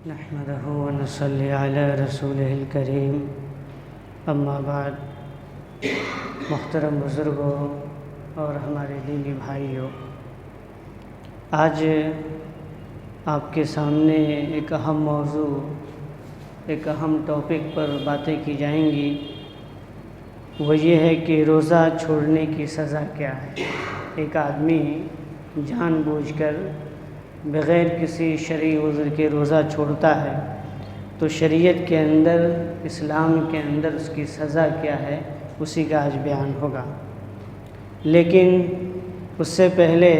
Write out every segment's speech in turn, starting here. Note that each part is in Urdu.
نحمده ونصلي على رسوله الکریم اما بعد۔ محترم بزرگوں اور ہمارے دینی بھائیوں، آج آپ کے سامنے ایک اہم موضوع، ایک اہم ٹاپک پر باتیں کی جائیں گی۔ وہ یہ ہے کہ روزہ چھوڑنے کی سزا کیا ہے۔ ایک آدمی جان بوجھ کر بغیر کسی شرعی عذر کے روزہ چھوڑتا ہے تو شریعت کے اندر، اسلام کے اندر اس کی سزا کیا ہے، اسی کا آج بیان ہوگا۔ لیکن اس سے پہلے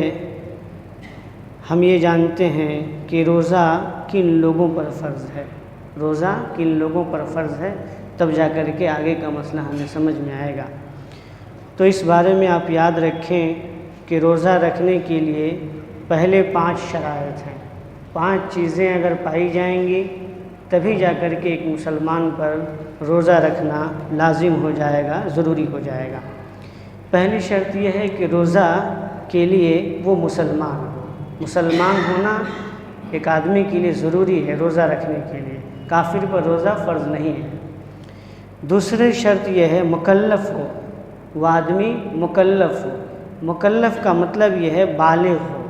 ہم یہ جانتے ہیں کہ روزہ کن لوگوں پر فرض ہے، روزہ کن لوگوں پر فرض ہے، تب جا کر کے آگے کا مسئلہ ہمیں سمجھ میں آئے گا۔ تو اس بارے میں آپ یاد رکھیں کہ روزہ رکھنے کے لیے پہلے 5 شرائط ہیں۔ 5 چیزیں اگر پائی جائیں گی تبھی جا کر کے ایک مسلمان پر روزہ رکھنا لازم ہو جائے گا، ضروری ہو جائے گا۔ پہلی شرط یہ ہے کہ روزہ کے لیے وہ مسلمان ہو۔ مسلمان ہونا ایک آدمی کے لیے ضروری ہے روزہ رکھنے کے لیے، کافر پر روزہ فرض نہیں ہے۔ دوسری شرط یہ ہے مکلف ہو، وہ آدمی مکلف ہو۔ مکلف کا مطلب یہ ہے بالغ ہو،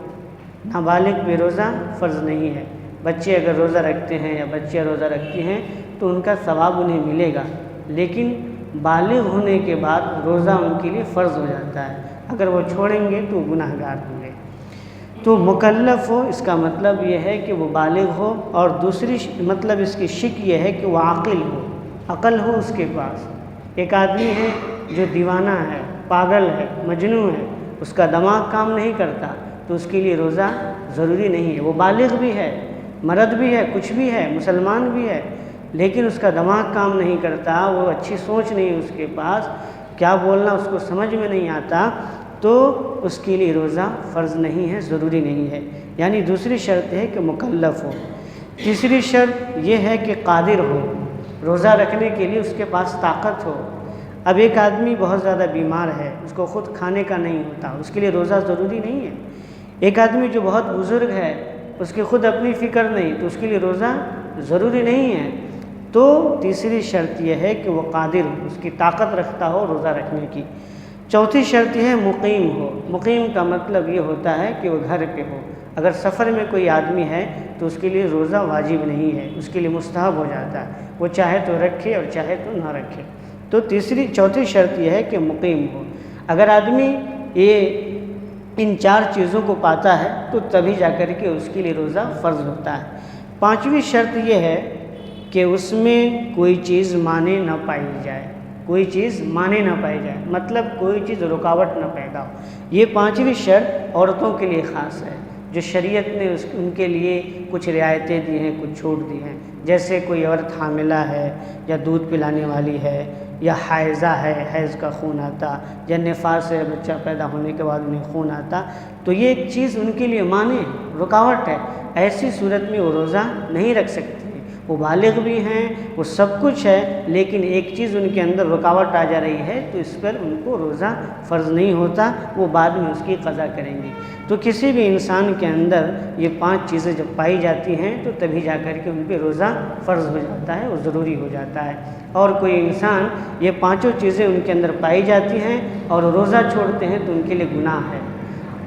نابالغ پہ روزہ فرض نہیں ہے۔ بچے اگر روزہ رکھتے ہیں یا بچیاں روزہ رکھتی ہیں تو ان کا ثواب انہیں ملے گا، لیکن بالغ ہونے کے بعد روزہ ان کے لیے فرض ہو جاتا ہے۔ اگر وہ چھوڑیں گے تو گناہ گار ہوں گے۔ تو مکلف ہو، اس کا مطلب یہ ہے کہ وہ بالغ ہو، اور دوسری مطلب اس کی شک یہ ہے کہ وہ عاقل ہو، عقل ہو اس کے پاس۔ ایک آدمی ہے جو دیوانہ ہے، پاگل ہے، مجنون ہے، اس کا دماغ کام نہیں کرتا تو اس کے لیے روزہ ضروری نہیں ہے۔ وہ بالغ بھی ہے، مرد بھی ہے، کچھ بھی ہے، مسلمان بھی ہے، لیکن اس کا دماغ کام نہیں کرتا، وہ اچھی سوچ نہیں ہے اس کے پاس، کیا بولنا اس کو سمجھ میں نہیں آتا، تو اس کے لیے روزہ فرض نہیں ہے، ضروری نہیں ہے۔ یعنی دوسری شرط ہے کہ مکلف ہو۔ تیسری شرط یہ ہے کہ قادر ہو، روزہ رکھنے کے لیے اس کے پاس طاقت ہو۔ اب ایک آدمی بہت زیادہ بیمار ہے، اس کو خود کھانے کا نہیں ہوتا، اس کے لیے روزہ ضروری نہیں ہے۔ ایک آدمی جو بہت بزرگ ہے، اس کی خود اپنی فکر نہیں، تو اس کے لیے روزہ ضروری نہیں ہے۔ تو تیسری شرط یہ ہے کہ وہ قادر ہو، اس کی طاقت رکھتا ہو روزہ رکھنے کی۔ چوتھی شرط یہ ہے مقیم ہو۔ مقیم کا مطلب یہ ہوتا ہے کہ وہ گھر پہ ہو۔ اگر سفر میں کوئی آدمی ہے تو اس کے لیے روزہ واجب نہیں ہے، اس کے لیے مستحب ہو جاتا ہے، وہ چاہے تو رکھے اور چاہے تو نہ رکھے۔ تو چوتھی شرط یہ ہے کہ مقیم ہو۔ اگر آدمی ان 4 چیزوں کو پاتا ہے تو تبھی جا کر کے اس کے لیے روزہ فرض ہوتا ہے۔ 5ویں شرط یہ ہے کہ اس میں کوئی چیز مانے نہ پائی جائے، کوئی چیز مانے نہ پائی جائے، مطلب کوئی چیز رکاوٹ نہ پیدا ہو۔ یہ 5ویں شرط عورتوں کے لیے خاص ہے، جو شریعت نے ان کے لیے کچھ رعایتیں دی ہیں، کچھ چھوٹ دی ہیں۔ جیسے کوئی عورت حاملہ ہے، یا دودھ پلانے والی ہے، یا حائضہ ہے، حیض کا خون آتا، یا نفاس سے بچہ پیدا ہونے کے بعد انہیں خون آتا، تو یہ ایک چیز ان کے لیے مانے رکاوٹ ہے، ایسی صورت میں وہ روزہ نہیں رکھ سکتی۔ وہ بالغ بھی ہیں، وہ سب کچھ ہے، لیکن ایک چیز ان کے اندر رکاوٹ آ جا رہی ہے تو اس پر ان کو روزہ فرض نہیں ہوتا، وہ بعد میں اس کی قضا کریں گے۔ تو کسی بھی انسان کے اندر یہ 5 چیزیں جب پائی جاتی ہیں تو تبھی جا کر کے ان پہ روزہ فرض ہو جاتا ہے، وہ ضروری ہو جاتا ہے۔ اور کوئی انسان یہ 5 چیزیں ان کے اندر پائی جاتی ہیں اور روزہ چھوڑتے ہیں تو ان کے لیے گناہ ہے۔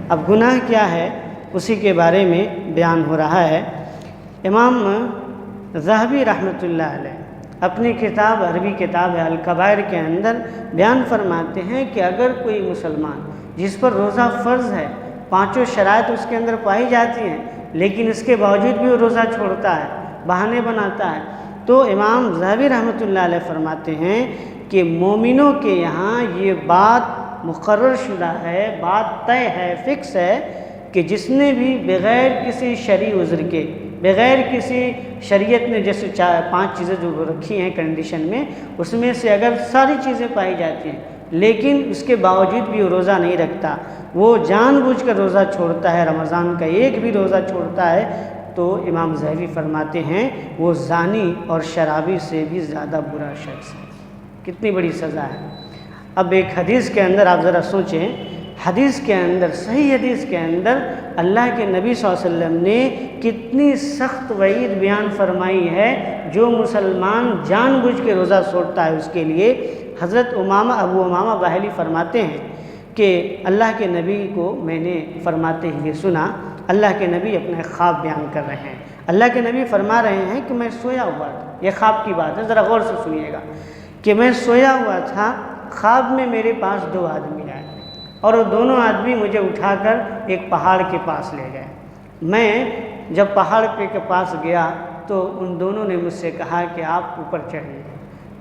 اب گناہ کیا ہے، اسی کے بارے میں بیان ہو رہا ہے۔ امام ذہبی رحمۃ اللہ علیہ اپنی کتاب، عربی کتاب ہے الکبائر کے اندر بیان فرماتے ہیں کہ اگر کوئی مسلمان جس پر روزہ فرض ہے، 5 شرائط اس کے اندر پائی جاتی ہیں، لیکن اس کے باوجود بھی وہ روزہ چھوڑتا ہے، بہانے بناتا ہے، تو امام ذہبی رحمۃ اللہ علیہ فرماتے ہیں کہ مومنوں کے یہاں یہ بات مقرر شدہ ہے، بات طے ہے، فکس ہے کہ جس نے بھی بغیر کسی شرعی عذر کے، بغیر کسی شریعت نے جیسے 5 چیزیں جو رکھی ہیں کنڈیشن میں، اس میں سے اگر ساری چیزیں پائی جاتی ہیں لیکن اس کے باوجود بھی وہ روزہ نہیں رکھتا، وہ جان بوجھ کر روزہ چھوڑتا ہے، رمضان کا ایک بھی روزہ چھوڑتا ہے، تو امام ذہبی فرماتے ہیں وہ زانی اور شرابی سے بھی زیادہ برا شخص ہے۔ کتنی بڑی سزا ہے۔ اب ایک حدیث کے اندر آپ ذرا سوچیں، حدیث کے اندر، صحیح حدیث کے اندر اللہ کے نبی صلی اللہ علیہ وسلم نے کتنی سخت وعید بیان فرمائی ہے۔ جو مسلمان جان بوجھ کے روزہ چھوڑتا ہے اس کے لیے، حضرت ابو امامہ باہلی فرماتے ہیں کہ اللہ کے نبی کو میں نے فرماتے ہوئے سنا، اللہ کے نبی اپنا خواب بیان کر رہے ہیں۔ اللہ کے نبی فرما رہے ہیں کہ میں سویا ہوا تھا، یہ خواب کی بات ہے، ذرا غور سے سنیے گا، کہ میں سویا ہوا تھا، خواب میں میرے پاس 2 آدمی آئے اور وہ دونوں آدمی مجھے اٹھا کر ایک پہاڑ کے پاس لے گئے۔ میں جب پہاڑ کے پاس گیا تو ان دونوں نے مجھ سے کہا کہ آپ اوپر چڑھیے۔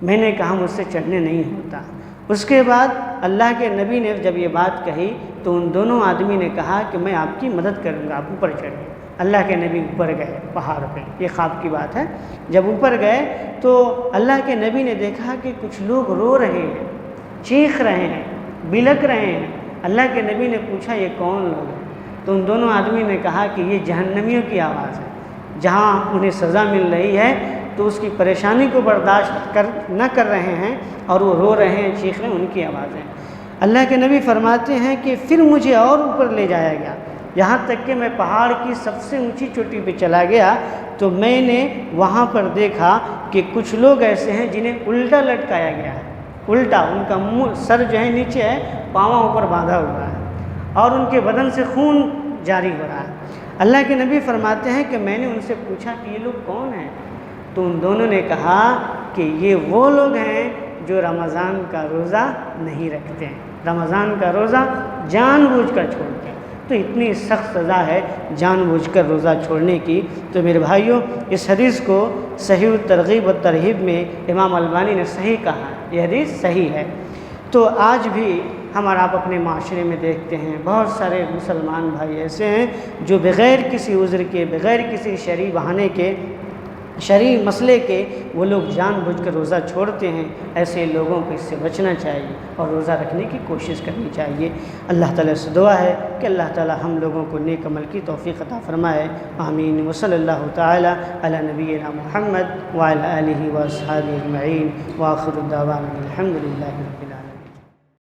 میں نے کہا مجھ سے چڑھنے نہیں ہوتا۔ اس کے بعد اللہ کے نبی نے جب یہ بات کہی تو ان دونوں آدمی نے کہا کہ میں آپ کی مدد کروں گا، آپ اوپر چڑھیے۔ اللہ کے نبی اوپر گئے پہاڑ پہ، یہ خواب کی بات ہے۔ جب اوپر گئے تو اللہ کے نبی نے دیکھا کہ کچھ لوگ رو رہے ہیں، چیخ رہے ہیں، بلک رہے ہیں۔ اللہ کے نبی نے پوچھا یہ کون لوگ ہیں؟ تو ان دونوں آدمی نے کہا کہ یہ جہنمیوں کی آواز ہے، جہاں انہیں سزا مل رہی ہے تو اس کی پریشانی کو برداشت نہ کر رہے ہیں اور وہ رو رہے ہیں، چیخ رہے ہیں، ان کی آوازیں۔ اللہ کے نبی فرماتے ہیں کہ پھر مجھے اور اوپر لے جایا گیا، یہاں تک کہ میں پہاڑ کی سب سے اونچی چوٹی پہ چلا گیا تو میں نے وہاں پر دیکھا کہ کچھ لوگ ایسے ہیں جنہیں الٹا لٹکایا گیا ہے، الٹا، ان کا منہ، سر جو ہے نیچے ہے، پاؤں اوپر باندھا ہوا ہے اور ان کے بدن سے خون جاری ہو رہا ہے۔ اللہ کے نبی فرماتے ہیں کہ میں نے ان سے پوچھا کہ یہ لوگ کون ہیں؟ تو ان دونوں نے کہا کہ یہ وہ لوگ ہیں جو رمضان کا روزہ نہیں رکھتے ہیں، رمضان کا روزہ جان بوجھ کر چھوڑتے ہیں۔ تو اتنی سخت سزا ہے جان بوجھ کر روزہ چھوڑنے کی۔ تو میرے بھائیوں، اس حدیث کو صحیح الترغیب و ترہیب میں امام البانی نے صحیح کہا، یہ حدیث صحیح ہے۔ تو آج بھی ہم اور آپ اپنے معاشرے میں دیکھتے ہیں بہت سارے مسلمان بھائی ایسے ہیں جو بغیر کسی عذر کے، بغیر کسی شرعی بہانے کے، شرعی مسئلے کے، وہ لوگ جان بوجھ کر روزہ چھوڑتے ہیں۔ ایسے لوگوں کو اس سے بچنا چاہیے اور روزہ رکھنے کی کوشش کرنی چاہیے۔ اللہ تعالیٰ سے دعا ہے کہ اللہ تعالیٰ ہم لوگوں کو نیک عمل کی توفیق عطا فرمائے۔ آمین۔ وصلی اللہ تعالیٰ علی نبینا محمد وعلی آلہ واصحابہ اجمعین، وآخر دعوانا الحمد للہ رب العالمین۔